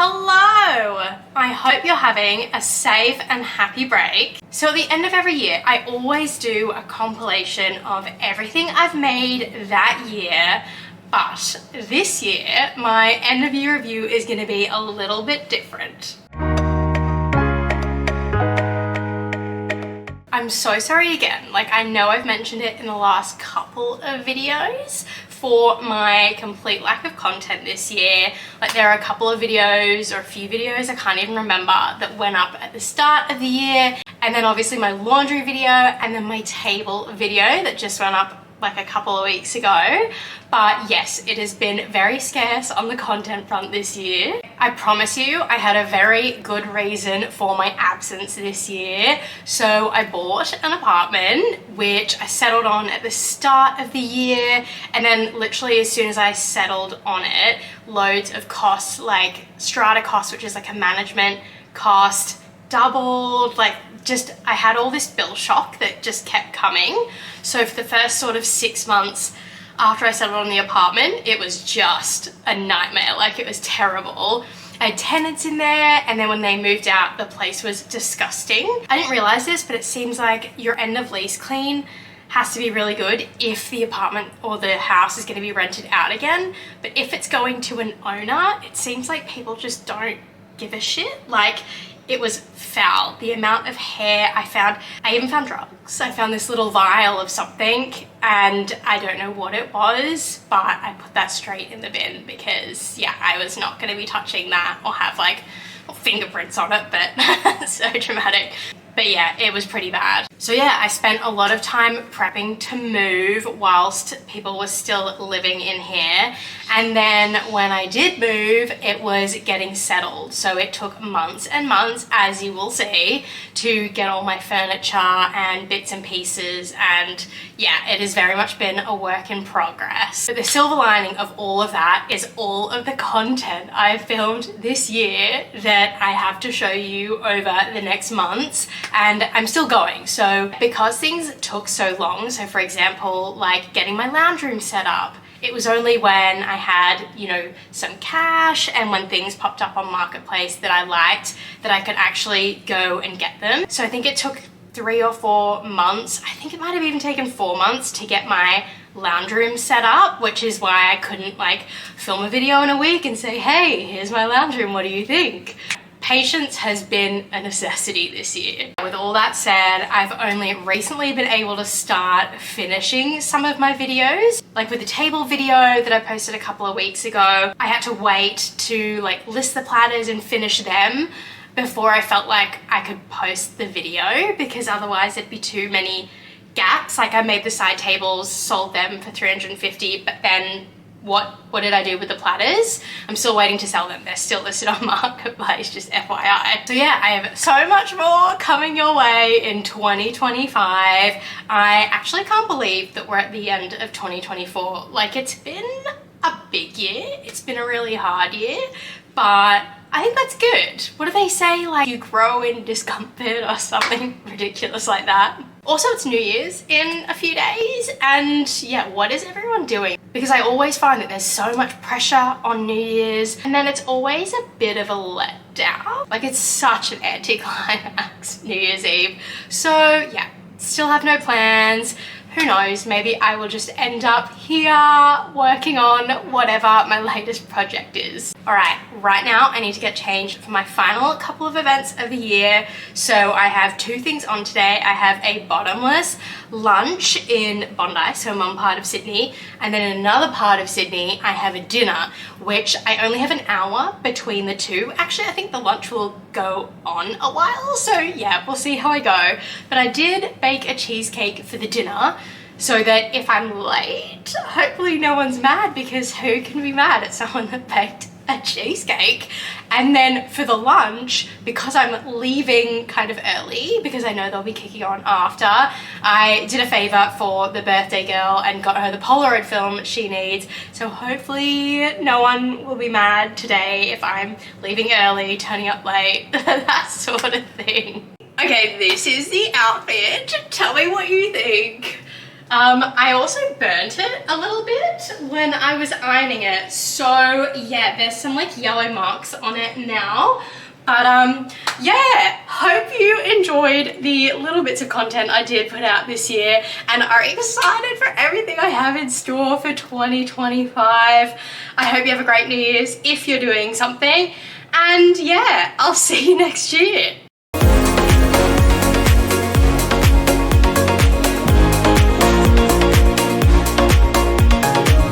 Hello! I hope you're having a safe and happy break. So at the end of every year, I always do a compilation of everything I've made that year, but this year, my end of year review is going to be a little bit different. I'm so sorry again, like I know I've mentioned it in the last couple of videos for my complete lack of content this year. Like there are a couple of videos or a few videos, I can't even remember, that went up at the start of the year, and then obviously my laundry video and then my table video that just went up like a couple of weeks ago. But yes, it has been very scarce on the content front this year. I promise you, I had a very good reason for my absence this year. So I bought an apartment, which I settled on at the start of the year, and then literally as soon as I settled on it, loads of costs, like strata costs, which is like a management cost, doubled. Like just, I had all this bill shock that just kept coming. So for the first sort of 6 months after I settled on the apartment, it was just a nightmare. Like it was terrible. I had tenants in there, and then when they moved out, the place was disgusting. I didn't realize this, but it seems like your end of lease clean has to be really good if the apartment or the house is going to be rented out again. But if it's going to an owner, it seems like people just don't give a shit. Like it was foul. The amount of hair I found. I even found drugs. I found this little vial of something and I don't know what it was, but I put that straight in the bin because yeah, I was not going to be touching that or have like fingerprints on it, but so dramatic. But yeah, it was pretty bad. So yeah, I spent a lot of time prepping to move whilst people were still living in here. And then when I did move, it was getting settled. So it took months and months, as you will see, to get all my furniture and bits and pieces. And yeah, it has very much been a work in progress. But the silver lining of all of that is all of the content I filmed this year that I have to show you over the next months. And I'm still going. So because things took so long, so for example, like getting my lounge room set up, it was only when I had, you know, some cash and when things popped up on Marketplace that I liked that I could actually go and get them. So I think it took 3 or 4 months. I think it might have even taken 4 months to get my lounge room set up, which is why I couldn't like film a video in a week and say, hey, here's my lounge room, what do you think? Patience has been a necessity this year. With all that said, I've only recently been able to start finishing some of my videos. Like with the table video that I posted a couple of weeks ago, I had to wait to like list the platters and finish them before I felt like I could post the video, because otherwise there'd be too many gaps. Like I made the side tables, sold them for $350, but then what did I do with the platters? I'm still waiting to sell them. They're still listed on Marketplace, just FYI. So yeah, I have so much more coming your way in 2025. I actually can't believe that we're at the end of 2024. Like it's been a big year. It's been a really hard year, but I think that's good. What do they say? Like you grow in discomfort or something ridiculous like that. Also, it's New Year's in a few days, and yeah, what is everyone doing? Because I always find that there's so much pressure on New Year's, and then it's always a bit of a letdown. Like it's such an anticlimax, New Year's Eve. So yeah, still have no plans. Who knows, maybe I will just end up here working on whatever my latest project is. All right, right now I need to get changed for my final couple of events of the year. So I have 2 things on today. I have a bottomless lunch in Bondi, so one part of Sydney, and then in another part of Sydney, I have a dinner, which I only have an hour between the two. Actually, I think the lunch will go on a while, so yeah, we'll see how I go. But I did bake a cheesecake for the dinner, so that if I'm late, hopefully no one's mad, because who can be mad at someone that baked a cheesecake? And then for the lunch, because I'm leaving kind of early, because I know they'll be kicking on after, I did a favor for the birthday girl and got her the Polaroid film she needs. So hopefully no one will be mad today if I'm leaving early, turning up late, that sort of thing. Okay, this is the outfit. Tell me what you think. I also burnt it a little bit when I was ironing it. So yeah, there's some like yellow marks on it now. But yeah, hope you enjoyed the little bits of content I did put out this year and are excited for everything I have in store for 2025. I hope you have a great New Year's if you're doing something. And yeah, I'll see you next year.